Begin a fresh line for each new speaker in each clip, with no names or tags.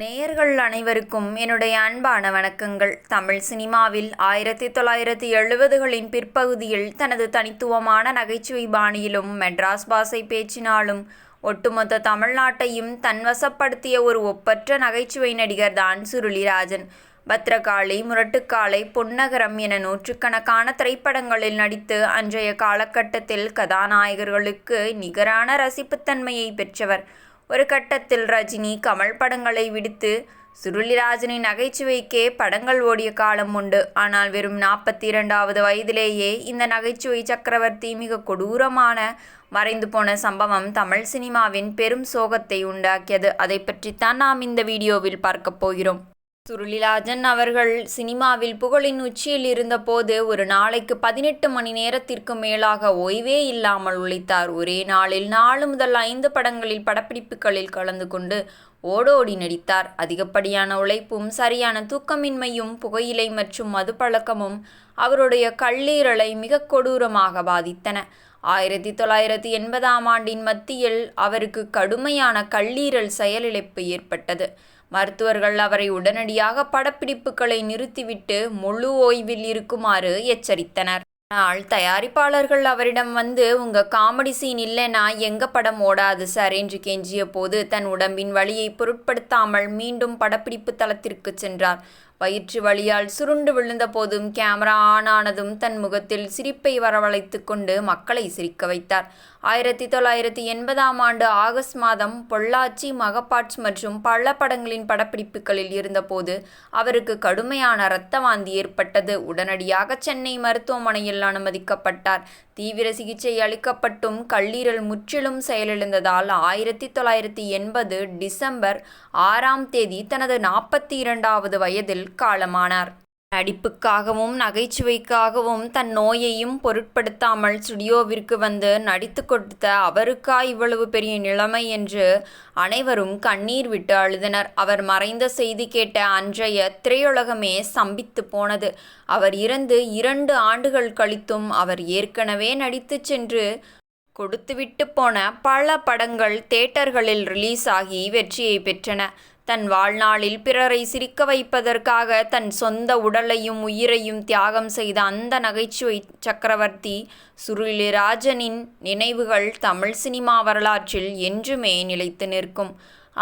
நேயர்கள் அனைவருக்கும் என்னுடைய அன்பான வணக்கங்கள். தமிழ் சினிமாவில் 1970களின் பிற்பகுதியில் தனது தனித்துவமான நகைச்சுவை பாணியிலும் மெட்ராஸ் பாஷை பேச்சினாலும் ஒட்டுமொத்த தமிழ்நாட்டையும் தன்வசப்படுத்திய ஒரு ஒப்பற்ற நகைச்சுவை நடிகர் தான் சுருளிராஜன். பத்ரகாளி, முரட்டுக்காலை, பொன்னகரம் என நூற்றுக்கணக்கான திரைப்படங்களில் நடித்து அன்றைய காலகட்டத்தில் கதாநாயகர்களுக்கு நிகரான ரசிப்புத்தன்மையை பெற்றவர். ஒரு கட்டத்தில் ரஜினி, கமல் படங்களை விடுத்து சுருளிராஜனின் நகைச்சுவைக்கே படங்கள் ஓடிய காலம் உண்டு. ஆனால் வெறும் 42வது வயதிலேயே இந்த நகைச்சுவை சக்கரவர்த்தி மிக கொடூரமான மறைந்து போன சம்பவம் தமிழ் சினிமாவின் பெரும் சோகத்தை உண்டாக்கியது. அதை பற்றித்தான் நாம் இந்த வீடியோவில் பார்க்க போகிறோம். சுருளிராஜன் அவர்கள் சினிமாவில் புகழின் உச்சியில் இருந்தபோது ஒரு நாளைக்கு 18 மணி நேரத்திற்கு மேலாக ஓய்வே இல்லாமல் உழைத்தார். ஒரே நாளில் 4 முதல் 5 படங்களில் படப்பிடிப்புகளில் கலந்து கொண்டு ஓடோடி நடித்தார். அதிகப்படியான உழைப்பும் சரியான தூக்கமின்மையும் புகையிலை மற்றும் மது பழக்கமும் அவருடைய கல்லீரலை மிக கொடூரமாக பாதித்தன. 1980ஆம் ஆண்டின் மத்தியில் அவருக்கு கடுமையான கல்லீரல் செயலிழப்பு ஏற்பட்டது. மருத்துவர்கள் அவரை உடனடியாக படப்பிடிப்புகளை நிறுத்திவிட்டு முழு ஓய்வில் இருக்குமாறு எச்சரித்தனர். ஆனால் தயாரிப்பாளர்கள் அவரிடம் வந்து, உங்க காமெடி சீன் இல்லைனா எங்க படம் ஓடாது சார் என்று கெஞ்சிய போது தன் உடம்பின் வலியை பொருட்படுத்தாமல் மீண்டும் படப்பிடிப்பு தளத்திற்கு சென்றார். வயிற்று வலியால் சுருண்டு விழுந்த போதும் கேமரா ஆன் ஆனதும் தன் முகத்தில் சிரிப்பை வரவழைத்து கொண்டு மக்களை சிரிக்க வைத்தார். 1980ஆம் ஆண்டு ஆகஸ்ட் மாதம் பொள்ளாச்சி, மகபாட்ஸ் மற்றும் பல படங்களின் படப்பிடிப்புகளில் இருந்தபோது அவருக்கு கடுமையான இரத்த வாந்தி ஏற்பட்டது. உடனடியாக சென்னை மருத்துவமனையில் அனுமதிக்கப்பட்டார். தீவிர சிகிச்சை அளிக்கப்பட்டும் கல்லீரல் முற்றிலும் செயலிழந்ததால் 1980 டிசம்பர் 6ஆம் தேதி தனது 42வது வயதில் காலமானார். நடிப்புக்காகவும் நகைச்சுவைக்காகவும் தன் நோயையும் பொருட்படுத்தாமல் ஸ்டுடியோவிற்கு வந்து நடித்து கொடுத்த அவருக்கா இவ்வளவு பெரிய நிலைமை என்று அனைவரும் கண்ணீர் விட்டு அழுதனர். அவர் மறைந்த செய்தி கேட்ட அன்றைய திரையுலகமே ஸ்தம்பித்து போனது. அவர் இறந்து 2 ஆண்டுகள் கழித்தும் அவர் ஏற்கனவே நடித்து சென்று கொடுத்துவிட்டு போன பல படங்கள் தியேட்டர்களில் ரிலீஸ் ஆகி வெற்றியை பெற்றன. தன் வாழ்நாளில் பிறரை சிரிக்க வைப்பதற்காக தன் சொந்த உடலையும் உயிரையும் தியாகம் செய்த அந்த நகைச்சுவை சக்கரவர்த்தி சுருளிராஜனின் நினைவுகள் தமிழ் சினிமா வரலாற்றில் என்றுமே நிலைத்து நிற்கும்.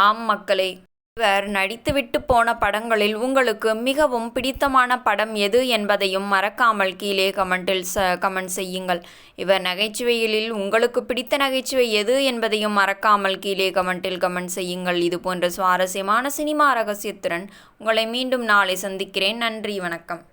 ஆம் மக்களே, இவர் நடித்துவிட்டு போன படங்களில் உங்களுக்கு மிகவும் பிடித்தமான படம் எது என்பதையும் மறக்காமல் கீழே கமெண்ட் செய்யுங்கள். இவர் நகைச்சுவையில் உங்களுக்கு பிடித்த நகைச்சுவை எது என்பதையும் மறக்காமல் கீழே கமெண்ட் செய்யுங்கள். இது போன்ற சுவாரஸ்யமான சினிமா ரகசியத்துடன் உங்களை மீண்டும் நாளை சந்திக்கிறேன். நன்றி, வணக்கம்.